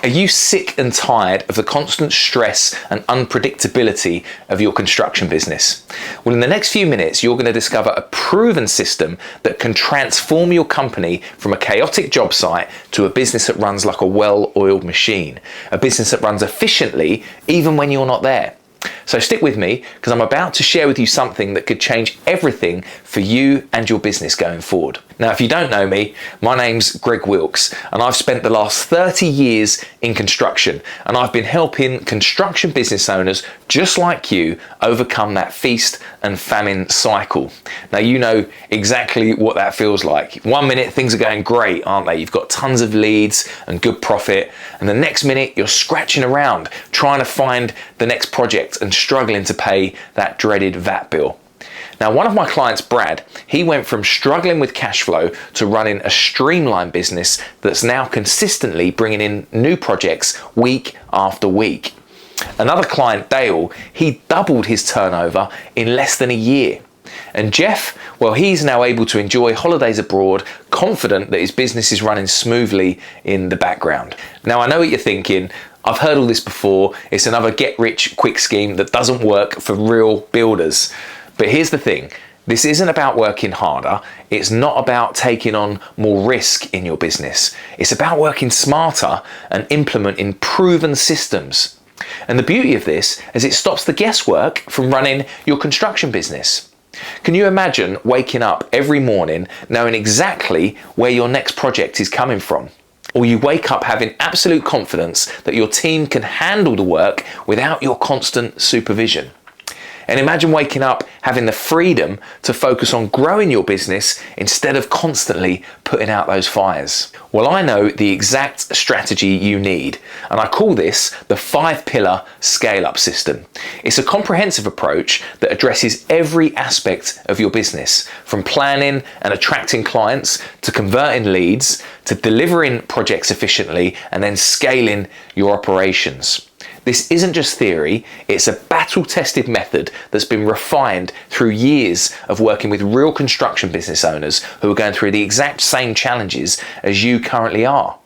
Are you sick and tired of the constant stress and unpredictability of your construction business? Well, in the next few minutes, you're going to discover a proven system that can transform your company from a chaotic job site to a business that runs like a well-oiled machine, a business that runs efficiently even when you're not there. So stick with me, because I'm about to share with you something that could change everything for you and your business going forward. Now, if you don't know me, my name's Wilkes, and I've spent the last 30 years in construction, and I've been helping construction business owners just like you overcome that feast and famine cycle. Now, you know exactly what that feels like. 1 minute things are going great, aren't they? You've got tons of leads and good profit, and the next minute you're scratching around trying to find the next project and struggling to pay that dreaded VAT bill. Now, one of my clients, Brad, he went from struggling with cash flow to running a streamlined business that's now consistently bringing in new projects week after week. Another client, Dale, he doubled his turnover in less than a year. And Jeff, well, he's now able to enjoy holidays abroad, confident that his business is running smoothly in the background. Now, I know what you're thinking. I've heard all this before. It's another get-rich-quick scheme that doesn't work for real builders. But here's the thing. This isn't about working harder. It's not about taking on more risk in your business. It's about working smarter and implementing proven systems. And the beauty of this is it stops the guesswork from running your construction business. Can you imagine waking up every morning knowing exactly where your next project is coming from? Or you wake up having absolute confidence that your team can handle the work without your constant supervision. And imagine waking up having the freedom to focus on growing your business instead of constantly putting out those fires. Well, I know the exact strategy you need, and I call this the 5-pillar scale-up system. It's a comprehensive approach that addresses every aspect of your business, from planning and attracting clients to converting leads to delivering projects efficiently and then scaling your operations. This isn't just theory, it's a battle-tested method that's been refined through years of working with real construction business owners who are going through the exact same challenges as you currently are.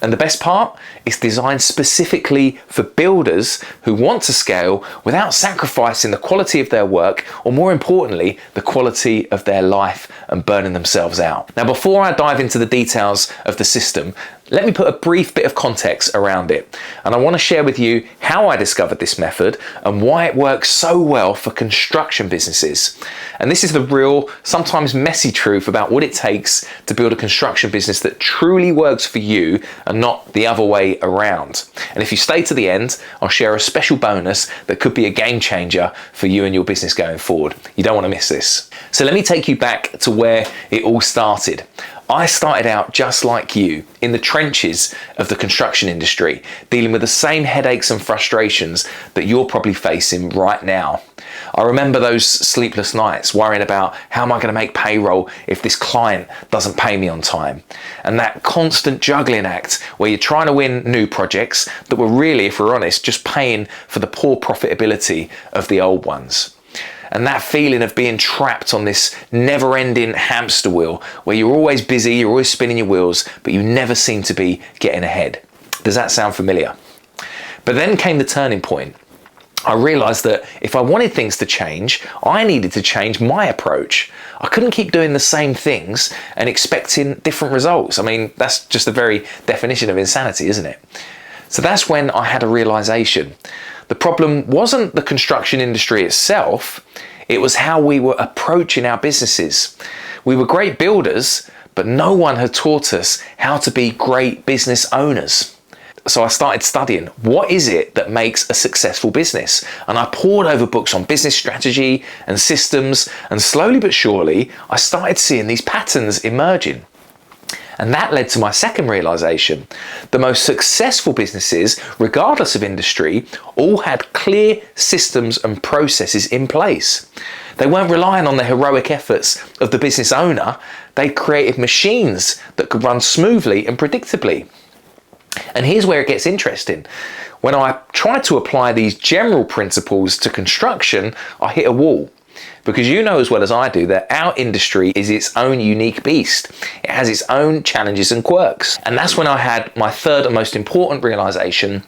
And the best part? It's designed specifically for builders who want to scale without sacrificing the quality of their work, or more importantly, the quality of their life and burning themselves out. Now, before I dive into the details of the system, let me put a brief bit of context around it. And I want to share with you how I discovered this method and why it works so well for construction businesses. And this is the real, sometimes messy truth about what it takes to build a construction business that truly works for you and not the other way around. And if you stay to the end, I'll share a special bonus that could be a game changer for you and your business going forward. You don't want to miss this. So let me take you back to where it all started. I started out just like you, in the trenches of the construction industry, dealing with the same headaches and frustrations that you're probably facing right now. I remember those sleepless nights worrying about how am I going to make payroll if this client doesn't pay me on time, and that constant juggling act where you're trying to win new projects that were really, if we're honest, just paying for the poor profitability of the old ones. And that feeling of being trapped on this never-ending hamster wheel where you're always busy, you're always spinning your wheels, but you never seem to be getting ahead. Does that sound familiar? But then came the turning point. I realized that if I wanted things to change, I needed to change my approach. I couldn't keep doing the same things and expecting different results. I mean, that's just the very definition of insanity, isn't it? So that's when I had a realization. The problem wasn't the construction industry itself, it was how we were approaching our businesses. We were great builders, but no one had taught us how to be great business owners. So I started studying, what is it that makes a successful business? And I pored over books on business strategy and systems, and slowly but surely, I started seeing these patterns emerging. And that led to my second realization. The most successful businesses, regardless of industry, all had clear systems and processes in place. They weren't relying on the heroic efforts of the business owner. They created machines that could run smoothly and predictably. And here's where it gets interesting. When I tried to apply these general principles to construction, I hit a wall. Because you know as well as I do that our industry is its own unique beast. It has its own challenges and quirks. And that's when I had my third and most important realization.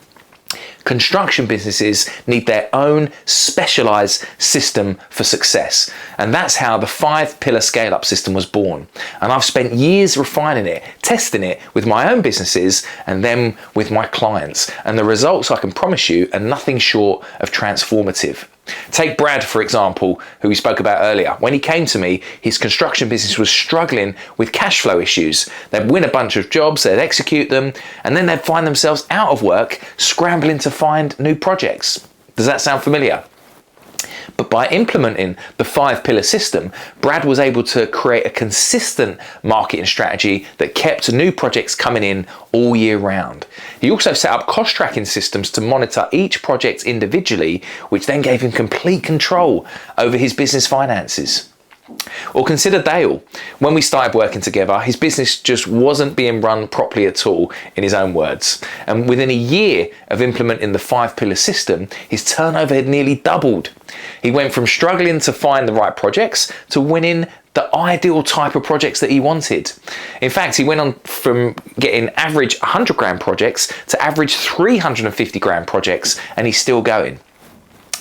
Construction businesses need their own specialized system for success. And that's how the 5-pillar scale-up system was born. And I've spent years refining it, testing it with my own businesses and then with my clients. And the results, I can promise you, are nothing short of transformative. Take Brad, for example, who we spoke about earlier. When he came to me, his construction business was struggling with cash flow issues. They'd win a bunch of jobs, they'd execute them, and then they'd find themselves out of work, scrambling to find new projects. Does that sound familiar? But by implementing the 5-pillar system, Brad was able to create a consistent marketing strategy that kept new projects coming in all year round. He also set up cost tracking systems to monitor each project individually, which then gave him complete control over his business finances. Or consider Dale. When we started working together, his business just wasn't being run properly at all, in his own words. And within a year of implementing the 5-pillar system, his turnover had nearly doubled. He went from struggling to find the right projects to winning the ideal type of projects that he wanted. In fact, he went on from getting average 100 grand projects to average 350 grand projects, and he's still going.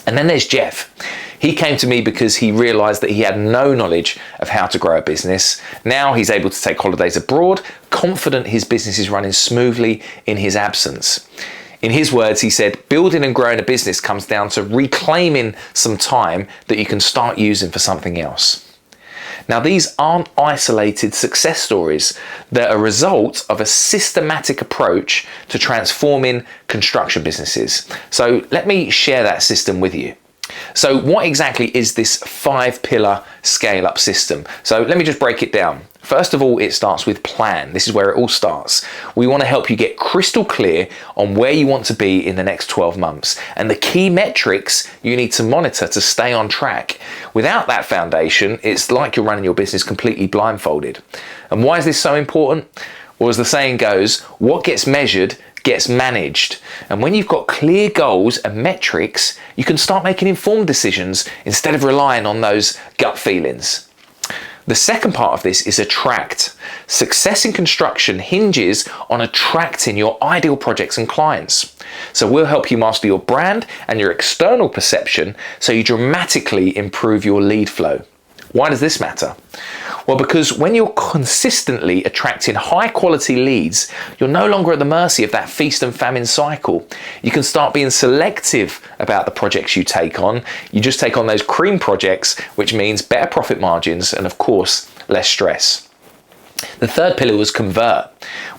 And then there's Jeff. He came to me because he realized that he had no knowledge of how to grow a business. Now he's able to take holidays abroad, confident his business is running smoothly in his absence. In his words, he said, building and growing a business comes down to reclaiming some time that you can start using for something else. Now, these aren't isolated success stories. They're a result of a systematic approach to transforming construction businesses. So let me share that system with you. So what exactly is this 5-pillar scale-up system? So let me just break it down. First of all, it starts with plan. This is where it all starts. We want to help you get crystal clear on where you want to be in the next 12 months and the key metrics you need to monitor to stay on track. Without that foundation, it's like you're running your business completely blindfolded. And why is this so important? Well, as the saying goes, what gets measured gets managed. And when you've got clear goals and metrics, you can start making informed decisions instead of relying on those gut feelings. The second part of this is attract. Success in construction hinges on attracting your ideal projects and clients. So we'll help you master your brand and your external perception so you dramatically improve your lead flow. Why does this matter? Well, because when you're consistently attracting high quality leads, you're no longer at the mercy of that feast and famine cycle. You can start being selective about the projects you take on. You just take on those cream projects, which means better profit margins and of course, less stress. The third pillar was convert.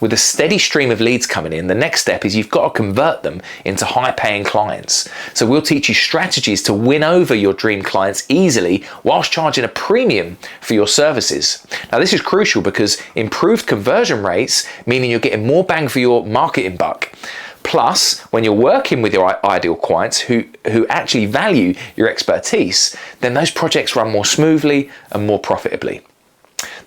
With a steady stream of leads coming in, the next step is you've got to convert them into high-paying clients. So we'll teach you strategies to win over your dream clients easily whilst charging a premium for your services. Now this is crucial because improved conversion rates, meaning you're getting more bang for your marketing buck. Plus, when you're working with your ideal clients who actually value your expertise, then those projects run more smoothly and more profitably.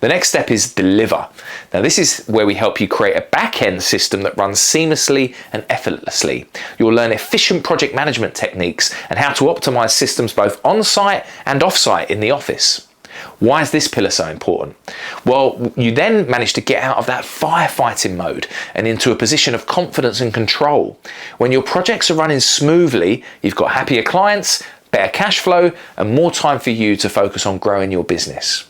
The next step is deliver. Now this is where we help you create a back-end system that runs seamlessly and effortlessly. You'll learn efficient project management techniques and how to optimize systems both on-site and off-site in the office. Why is this pillar so important? Well, you then manage to get out of that firefighting mode and into a position of confidence and control. When your projects are running smoothly, you've got happier clients, better cash flow, and more time for you to focus on growing your business.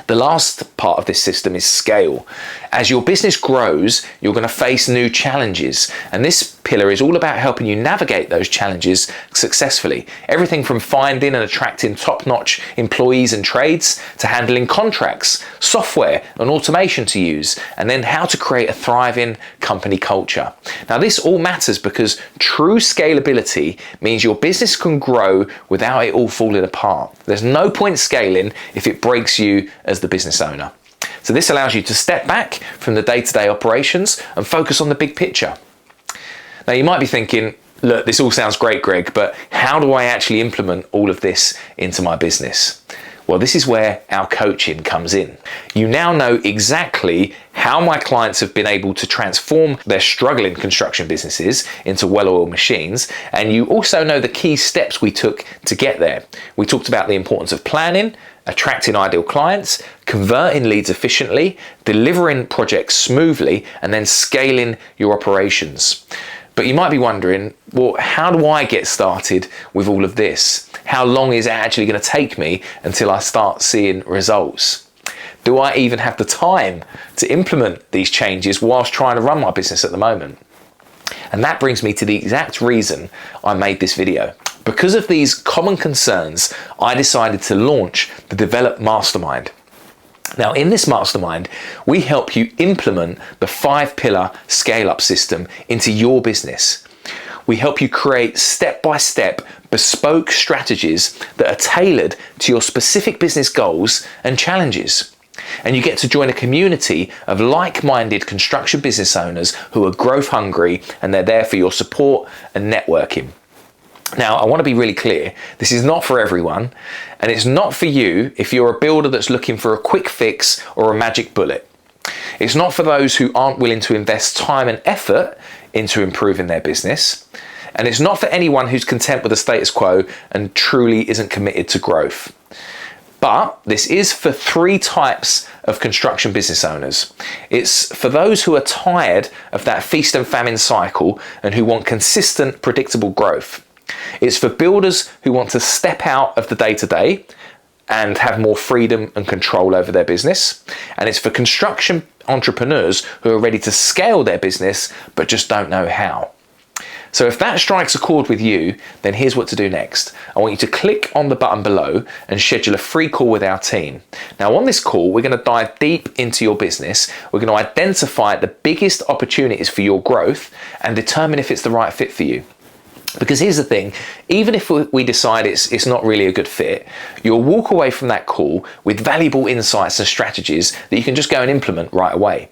The last part of this system is scale. As your business grows, you're going to face new challenges, and this pillar is all about helping you navigate those challenges successfully. Everything from finding and attracting top-notch employees and trades to handling contracts, software and automation to use, and then how to create a thriving company culture. Now this all matters because true scalability means your business can grow without it all falling apart. There's no point scaling if it breaks you as the business owner. So this allows you to step back from the day-to-day operations and focus on the big picture. Now you might be thinking, look, this all sounds great, Greg, but how do I actually implement all of this into my business? Well, this is where our coaching comes in. You now know exactly how my clients have been able to transform their struggling construction businesses into well-oiled machines, and you also know the key steps we took to get there. We talked about the importance of planning, attracting ideal clients, converting leads efficiently, delivering projects smoothly, and then scaling your operations. But you might be wondering, well, how do I get started with all of this? How long is it actually going to take me until I start seeing results? Do I even have the time to implement these changes whilst trying to run my business at the moment? And that brings me to the exact reason I made this video. Because of these common concerns, I decided to launch the Develop Mastermind. Now, in this mastermind, we help you implement the 5-pillar scale-up system into your business. We help you create step-by-step bespoke strategies that are tailored to your specific business goals and challenges. And you get to join a community of like-minded construction business owners who are growth hungry, and they're there for your support and networking. Now, I want to be really clear, this is not for everyone, and it's not for you if you're a builder that's looking for a quick fix or a magic bullet. It's not for those who aren't willing to invest time and effort into improving their business, and it's not for anyone who's content with the status quo and truly isn't committed to growth. But this is for 3 types of construction business owners. It's for those who are tired of that feast and famine cycle and who want consistent, predictable growth. It's for builders who want to step out of the day-to-day and have more freedom and control over their business. And it's for construction entrepreneurs who are ready to scale their business but just don't know how. So if that strikes a chord with you, then here's what to do next. I want you to click on the button below and schedule a free call with our team. Now, on this call, we're going to dive deep into your business. We're going to identify the biggest opportunities for your growth and determine if it's the right fit for you. Because here's the thing, even if we decide it's not really a good fit, you'll walk away from that call with valuable insights and strategies that you can just go and implement right away.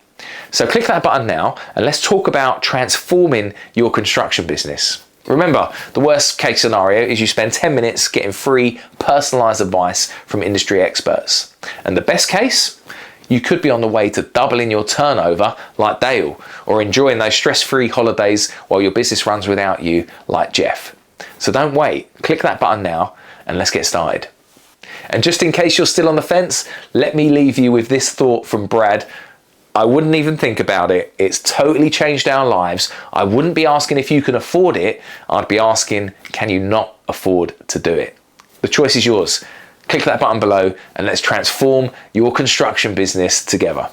So click that button now and let's talk about transforming your construction business. Remember, the worst case scenario is you spend 10 minutes getting free personalized advice from industry experts. And the best case, you could be on the way to doubling your turnover like Dale, or enjoying those stress-free holidays while your business runs without you like Jeff. So don't wait, click that button now and let's get started. And just in case you're still on the fence, let me leave you with this thought from Brad. I wouldn't even think about it. It's totally changed our lives. I wouldn't be asking if you can afford it. I'd be asking, can you not afford to do it? The choice is yours. Click that button below and let's transform your construction business together.